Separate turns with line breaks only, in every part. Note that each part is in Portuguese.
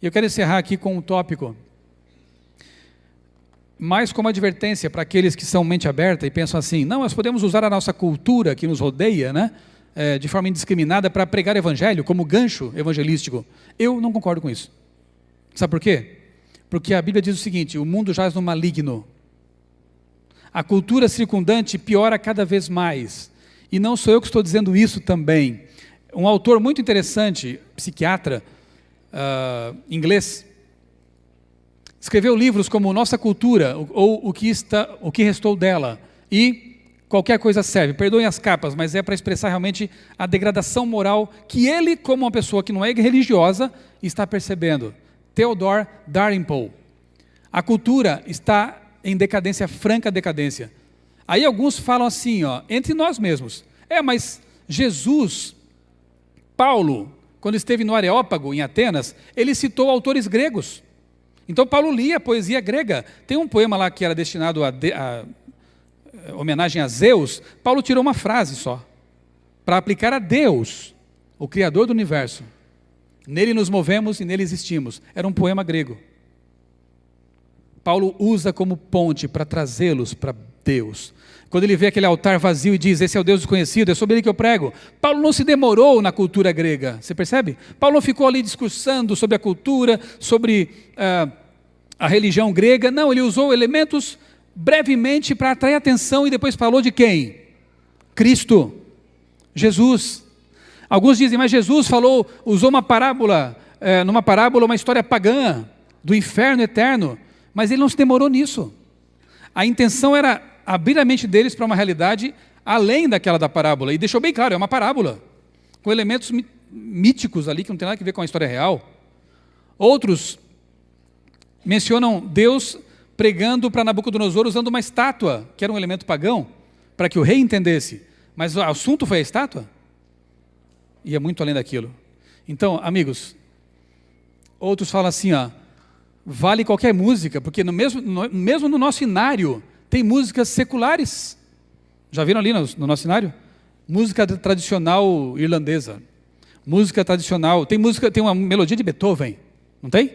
E eu quero encerrar aqui com um tópico, mais como advertência para aqueles que são mente aberta e pensam assim, não, nós podemos usar a nossa cultura que nos rodeia, né, de forma indiscriminada para pregar evangelho, como gancho evangelístico. Eu não concordo com isso. Sabe por quê? Porque a Bíblia diz o seguinte, o mundo jaz no maligno. A cultura circundante piora cada vez mais. E não sou eu que estou dizendo isso também. Um autor muito interessante, psiquiatra, inglês, escreveu livros como Nossa Cultura, ou o que restou dela, e qualquer coisa serve. Perdoem as capas, mas é para expressar realmente a degradação moral que ele, como uma pessoa que não é religiosa, está percebendo. Theodore Dalrymple. A cultura está em decadência, franca decadência. Aí alguns falam assim, entre nós mesmos, mas Jesus, Paulo, quando esteve no Areópago, em Atenas, ele citou autores gregos. Então Paulo lia a poesia grega. Tem um poema lá que era destinado a homenagem a Zeus. Paulo tirou uma frase só, para aplicar a Deus, o Criador do universo. Nele nos movemos e nele existimos. Era um poema grego. Paulo usa como ponte para trazê-los para Deus. Quando ele vê aquele altar vazio e diz, esse é o Deus desconhecido, é sobre ele que eu prego. Paulo não se demorou na cultura grega, você percebe? Paulo não ficou ali discursando sobre a cultura, sobre a religião grega. Não, ele usou elementos brevemente para atrair atenção e depois falou de quem? Cristo, Jesus. Alguns dizem, mas Jesus usou uma parábola, numa parábola uma história pagã do inferno eterno, mas ele não se demorou nisso. A intenção era abrir a mente deles para uma realidade além daquela da parábola, e deixou bem claro, é uma parábola, com elementos míticos ali, que não tem nada a ver com a história real. Outros mencionam Deus pregando para Nabucodonosor usando uma estátua, que era um elemento pagão, para que o rei entendesse, mas o assunto foi a estátua? E é muito além daquilo. Então, amigos, outros falam assim, vale qualquer música, porque mesmo no nosso inário, tem músicas seculares. Já viram ali no nosso inário? Música tradicional irlandesa. Música tradicional, tem uma melodia de Beethoven, não tem?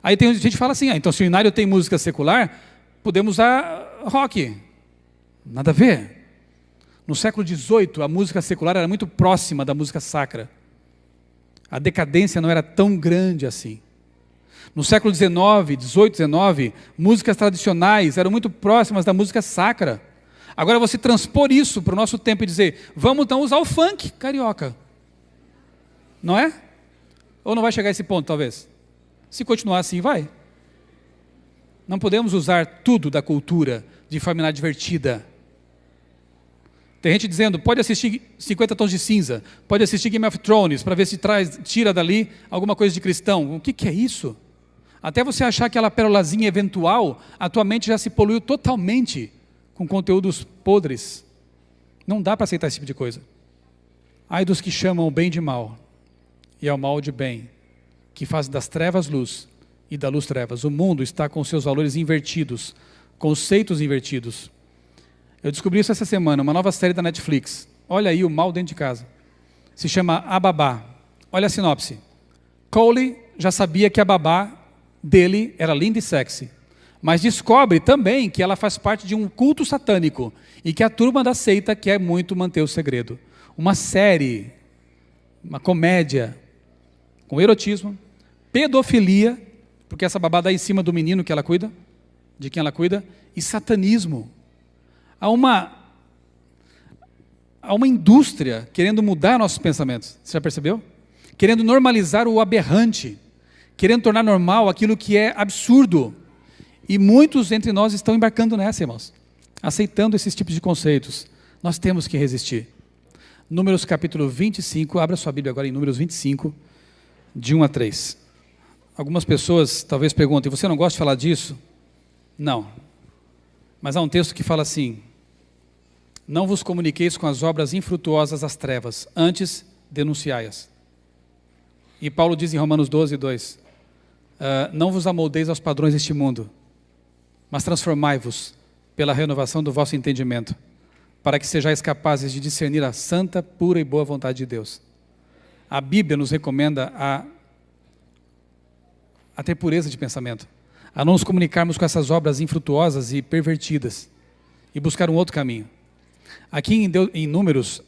Aí tem gente que fala assim, então se o inário tem música secular, podemos usar rock. Nada a ver. No século XVIII, a música secular era muito próxima da música sacra. A decadência não era tão grande assim. No século XIX, XVIII, XIX, músicas tradicionais eram muito próximas da música sacra. Agora você transpor isso para o nosso tempo e dizer, vamos então usar o funk carioca. Não é? Ou não vai chegar a esse ponto, talvez? Se continuar assim, vai. Não podemos usar tudo da cultura de forma inadvertida. Tem gente dizendo, pode assistir 50 Tons de Cinza, pode assistir Game of Thrones, para ver se tira dali alguma coisa de cristão. O que é isso? Até você achar aquela pérolazinha eventual, a tua mente já se poluiu totalmente com conteúdos podres. Não dá para aceitar esse tipo de coisa. Ai dos que chamam o bem de mal, e ao mal de bem, que fazem das trevas luz, e da luz trevas. O mundo está com seus valores invertidos, conceitos invertidos. Eu descobri isso essa semana, uma nova série da Netflix. Olha aí o mal dentro de casa. Se chama A Babá. Olha a sinopse. Cole já sabia que a babá dele era linda e sexy, mas descobre também que ela faz parte de um culto satânico e que a turma da seita quer muito manter o segredo. Uma série, uma comédia com erotismo, pedofilia, porque essa babá dá em cima do menino que ela cuida, de quem ela cuida, e satanismo. Há uma indústria querendo mudar nossos pensamentos, você já percebeu? Querendo normalizar o aberrante, querendo tornar normal aquilo que é absurdo. E muitos entre nós estão embarcando nessa, irmãos, aceitando esses tipos de conceitos. Nós temos que resistir. Números capítulo 25, abra sua Bíblia agora em Números 25, de 1 a 3. Algumas pessoas talvez perguntem, você não gosta de falar disso? Não. Mas há um texto que fala assim, não vos comuniqueis com as obras infrutuosas das trevas, antes denunciai-as. E Paulo diz em Romanos 12, 2, não vos amoldeis aos padrões deste mundo, mas transformai-vos pela renovação do vosso entendimento, para que sejais capazes de discernir a santa, pura e boa vontade de Deus. A Bíblia nos recomenda a a ter pureza de pensamento, a não nos comunicarmos com essas obras infrutuosas e pervertidas, e buscar um outro caminho. Aqui em Números,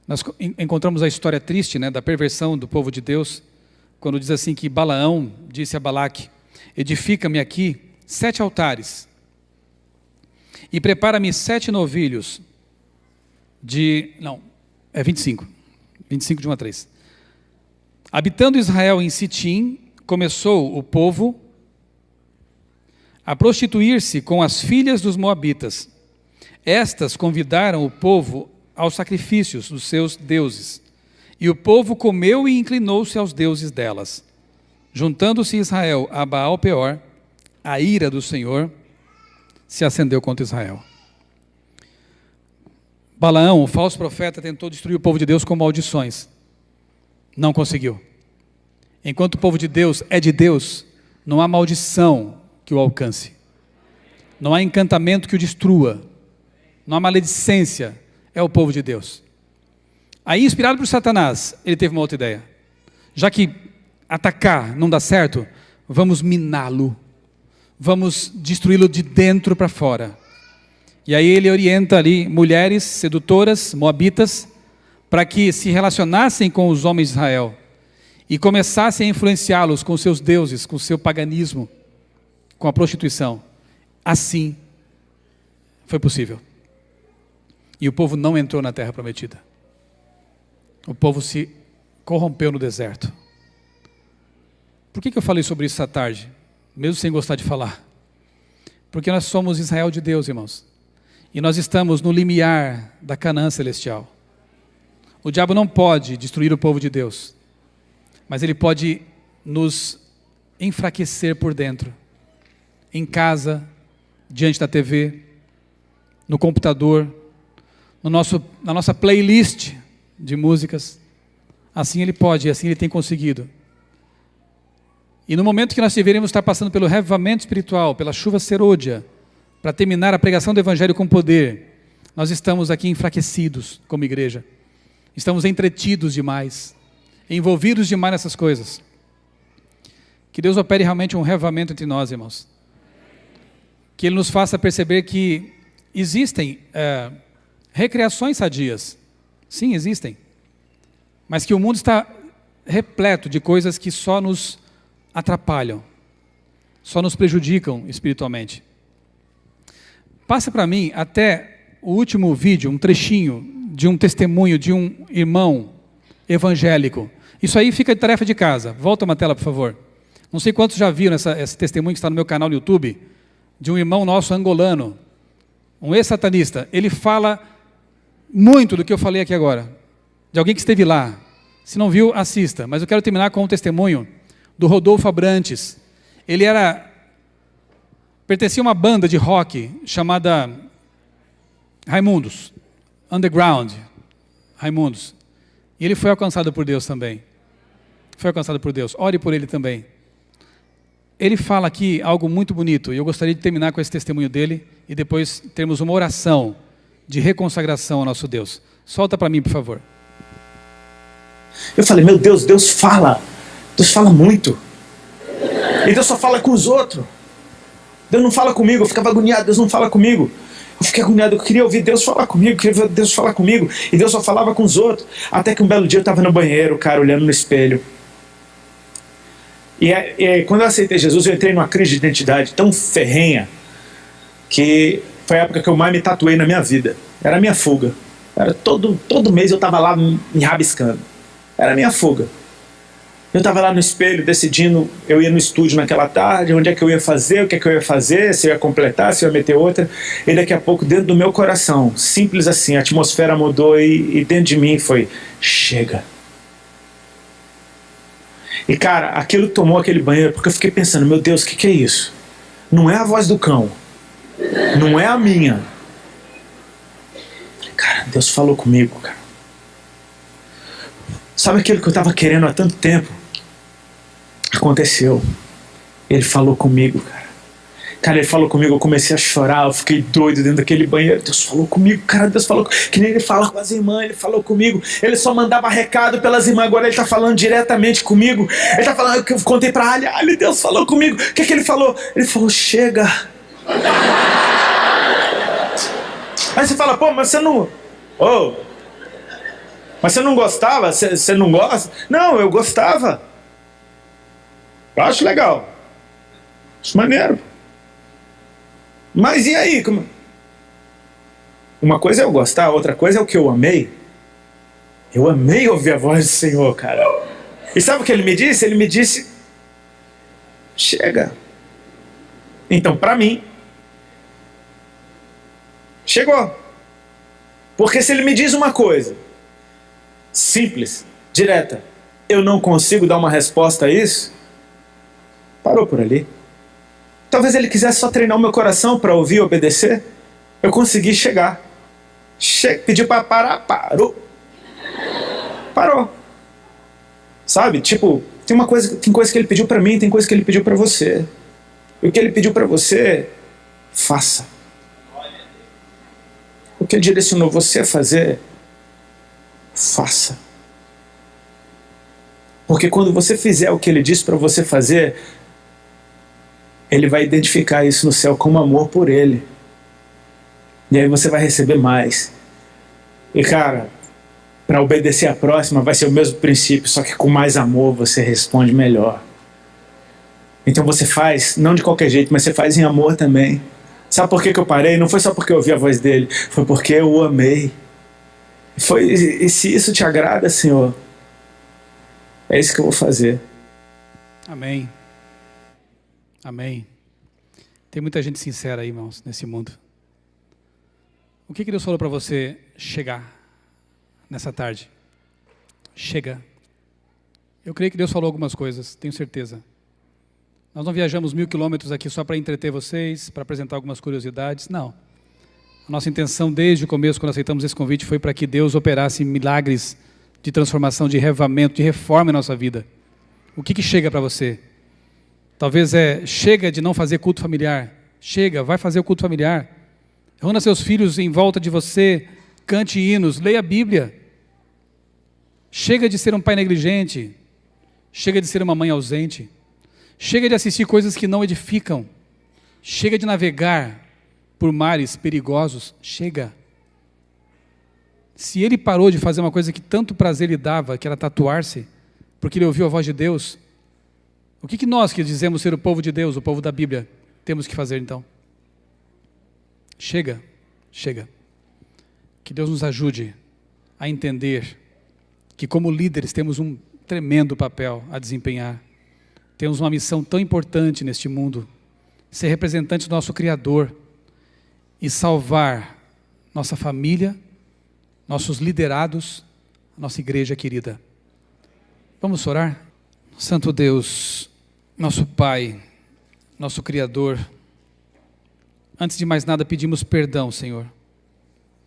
nós encontramos a história triste, né, da perversão do povo de Deus, quando diz assim que Balaão disse a Balaque: edifica-me aqui 7 altares, e prepara-me 7 novilhos de... Não, é 25 de 1 a 3. Habitando Israel em Sitim, começou o povo a prostituir-se com as filhas dos moabitas. Estas convidaram o povo aos sacrifícios dos seus deuses. E o povo comeu e inclinou-se aos deuses delas. Juntando-se Israel a Baal-peor, a ira do Senhor se acendeu contra Israel. Balaão, o falso profeta, tentou destruir o povo de Deus com maldições. Não conseguiu. Enquanto o povo de Deus é de Deus, não há maldição que o alcance. Não há encantamento que o destrua. Não há maledicência. É o povo de Deus. Aí, inspirado por Satanás, ele teve uma outra ideia. Já que atacar não dá certo, vamos miná-lo. Vamos destruí-lo de dentro para fora. E aí ele orienta ali mulheres sedutoras, moabitas, para que se relacionassem com os homens de Israel e começassem a influenciá-los com seus deuses, com o seu paganismo, com a prostituição. Assim foi possível. E o povo não entrou na terra prometida. O povo se corrompeu no deserto. Por que eu falei sobre isso essa tarde? Mesmo sem gostar de falar. Porque nós somos Israel de Deus, irmãos. E nós estamos no limiar da Canaã celestial. O diabo não pode destruir o povo de Deus. Mas ele pode nos enfraquecer por dentro. Em casa, diante da TV, no computador, na nossa playlist de músicas. Assim ele pode, e assim ele tem conseguido. E no momento que nós deveríamos estar passando pelo revivamento espiritual, pela chuva serôdia, para terminar a pregação do Evangelho com poder, nós estamos aqui enfraquecidos como igreja. Estamos entretidos demais, envolvidos demais nessas coisas. Que Deus opere realmente um revivamento entre nós, irmãos. Que Ele nos faça perceber que existem recreações sadias. Sim, existem. Mas que o mundo está repleto de coisas que só nos atrapalham, só nos prejudicam espiritualmente. Passa para mim até o último vídeo, um trechinho de um testemunho de um irmão evangélico. Isso aí fica de tarefa de casa. Volta uma tela, por favor. Não sei quantos já viram esse testemunho que está no meu canal no YouTube, de um irmão nosso angolano, um ex-satanista. Ele fala muito do que eu falei aqui agora, de alguém que esteve lá. Se não viu, assista. Mas eu quero terminar com um testemunho do Rodolfo Abrantes. Ele pertencia a uma banda de rock chamada Raimundos, Underground, Raimundos. E ele foi alcançado por Deus também. Foi alcançado por Deus. Ore por ele também. Ele fala aqui algo muito bonito, e eu gostaria de terminar com esse testemunho dele, e depois termos uma oração de reconsagração ao nosso Deus. Solta para mim, por favor.
Eu falei, meu Deus, Deus fala muito. E Deus só fala com os outros. Deus não fala comigo. Eu ficava agoniado, Deus não fala comigo. Eu fiquei agoniado, eu queria ouvir Deus falar comigo, queria ver Deus falar comigo. E Deus só falava com os outros. Até que um belo dia eu estava no banheiro, cara, olhando no espelho. E quando eu aceitei Jesus, eu entrei numa crise de identidade tão ferrenha, que foi a época que eu mais me tatuei na minha vida. Era a minha fuga. Era todo mês eu estava lá me rabiscando. Era a minha fuga. Eu estava lá no espelho decidindo, eu ia no estúdio naquela tarde, onde é que eu ia fazer, o que é que eu ia fazer, se eu ia completar, se eu ia meter outra. E daqui a pouco, dentro do meu coração, simples assim, a atmosfera mudou e dentro de mim foi, chega. E cara, aquilo tomou aquele banheiro, porque eu fiquei pensando, meu Deus, o que é isso? Não é a voz do cão, não é a minha. Cara, Deus falou comigo, cara. Sabe aquilo que eu estava querendo há tanto tempo? Aconteceu. Ele falou comigo, cara. Cara, ele falou comigo, eu comecei a chorar, eu fiquei doido dentro daquele banheiro. Deus falou comigo, cara, Deus falou, que nem ele fala com as irmãs, ele falou comigo. Ele só mandava recado pelas irmãs, agora ele tá falando diretamente comigo. Ele tá falando, eu contei pra Ali, Deus falou comigo. O que ele falou? Ele falou, chega. Aí você fala, pô, mas você não... Oh, mas você não gostava? Você não gosta? Não, eu gostava. Eu acho legal. Acho maneiro. Mas e aí? Uma coisa é eu gostar, outra coisa é o que eu amei. Eu amei ouvir a voz do Senhor, cara. E sabe o que ele me disse? Ele me disse, chega. Então, para mim, chegou. Porque se ele me diz uma coisa simples, direta, eu não consigo dar uma resposta a isso, parou por ali. Talvez ele quisesse só treinar o meu coração para ouvir e obedecer. Eu consegui chegar. Pediu para parar, parou. Parou. Sabe? Tipo, tem coisa que ele pediu para mim, tem coisa que ele pediu para você. E o que ele pediu para você, faça. O que ele direcionou você a fazer, faça. Porque quando você fizer o que ele disse para você fazer, ele vai identificar isso no céu como amor por ele. E aí você vai receber mais. E cara, para obedecer a próxima vai ser o mesmo princípio, só que com mais amor você responde melhor. Então você faz, não de qualquer jeito, mas você faz em amor também. Sabe por que eu parei? Não foi só porque eu ouvi a voz dele, foi porque eu o amei. E se isso te agrada, Senhor, é isso que eu vou fazer.
Amém. Amém. Tem muita gente sincera aí, irmãos, nesse mundo. O que Deus falou para você chegar nessa tarde? Chega. Eu creio que Deus falou algumas coisas, tenho certeza. Nós não viajamos 1000 quilômetros aqui só para entreter vocês, para apresentar algumas curiosidades, não. A nossa intenção desde o começo, quando aceitamos esse convite, foi para que Deus operasse milagres de transformação, de reavivamento, de reforma em nossa vida. O que chega para você? Talvez chega de não fazer culto familiar. Chega, vai fazer o culto familiar. Reúna seus filhos em volta de você, cante hinos, leia a Bíblia. Chega de ser um pai negligente. Chega de ser uma mãe ausente. Chega de assistir coisas que não edificam. Chega de navegar por mares perigosos. Chega. Se ele parou de fazer uma coisa que tanto prazer lhe dava, que era tatuar-se, porque ele ouviu a voz de Deus, o que nós que dizemos ser o povo de Deus, o povo da Bíblia, temos que fazer então? Chega, chega. Que Deus nos ajude a entender que como líderes temos um tremendo papel a desempenhar. Temos uma missão tão importante neste mundo, ser representantes do nosso Criador e salvar nossa família, nossos liderados, nossa igreja querida. Vamos orar? Santo Deus, nosso Pai, nosso Criador, antes de mais nada pedimos perdão, Senhor,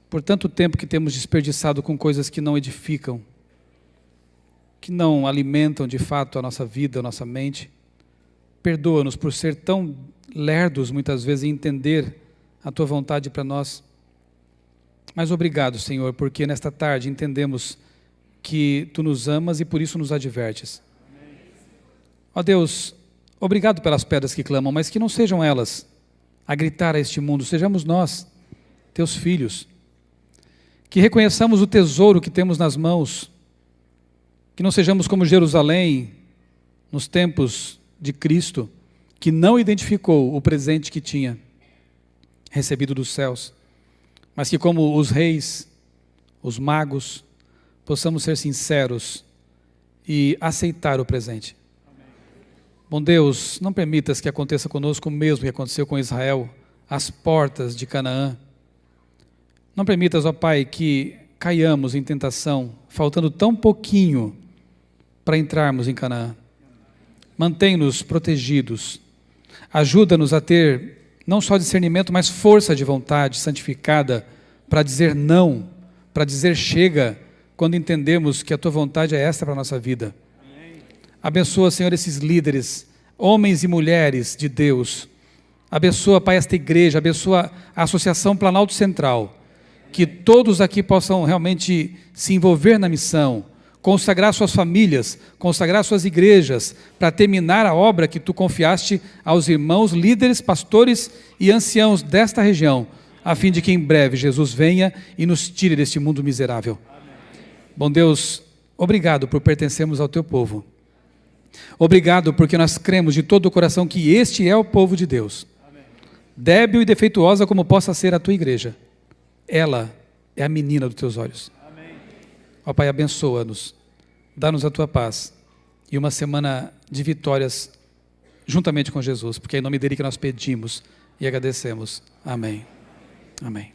por tanto tempo que temos desperdiçado com coisas que não edificam, que não alimentam de fato a nossa vida, a nossa mente. Perdoa-nos por ser tão lerdos muitas vezes em entender a Tua vontade para nós. Mas obrigado, Senhor, porque nesta tarde entendemos que Tu nos amas e por isso nos advertes. Ó Deus, obrigado pelas pedras que clamam, mas que não sejam elas a gritar a este mundo, sejamos nós, Teus filhos. Que reconheçamos o tesouro que temos nas mãos, que não sejamos como Jerusalém, nos tempos de Cristo, que não identificou o presente que tinha recebido dos céus, mas que como os reis, os magos, possamos ser sinceros e aceitar o presente. Bom Deus, não permitas que aconteça conosco o mesmo que aconteceu com Israel, às portas de Canaã. Não permitas, ó Pai, que caiamos em tentação, faltando tão pouquinho para entrarmos em Canaã. Mantém-nos protegidos. Ajuda-nos a ter não só discernimento, mas força de vontade santificada para dizer não, para dizer chega, quando entendemos que a Tua vontade é esta para a nossa vida. Abençoa, Senhor, esses líderes, homens e mulheres de Deus. Abençoa, Pai, esta igreja, abençoa a Associação Planalto Central, que todos aqui possam realmente se envolver na missão, consagrar suas famílias, consagrar suas igrejas, para terminar a obra que tu confiaste aos irmãos, líderes, pastores e anciãos desta região, a fim de que em breve Jesus venha e nos tire deste mundo miserável. Amém. Bom Deus, obrigado por pertencermos ao teu povo. Obrigado porque nós cremos de todo o coração que este é o povo de Deus. Amém. Débil e defeituosa como possa ser a tua igreja, ela é a menina dos teus olhos. Ó Pai, abençoa-nos, dá-nos a tua paz e uma semana de vitórias juntamente com Jesus, porque é em nome dele que nós pedimos e agradecemos. Amém. Amém.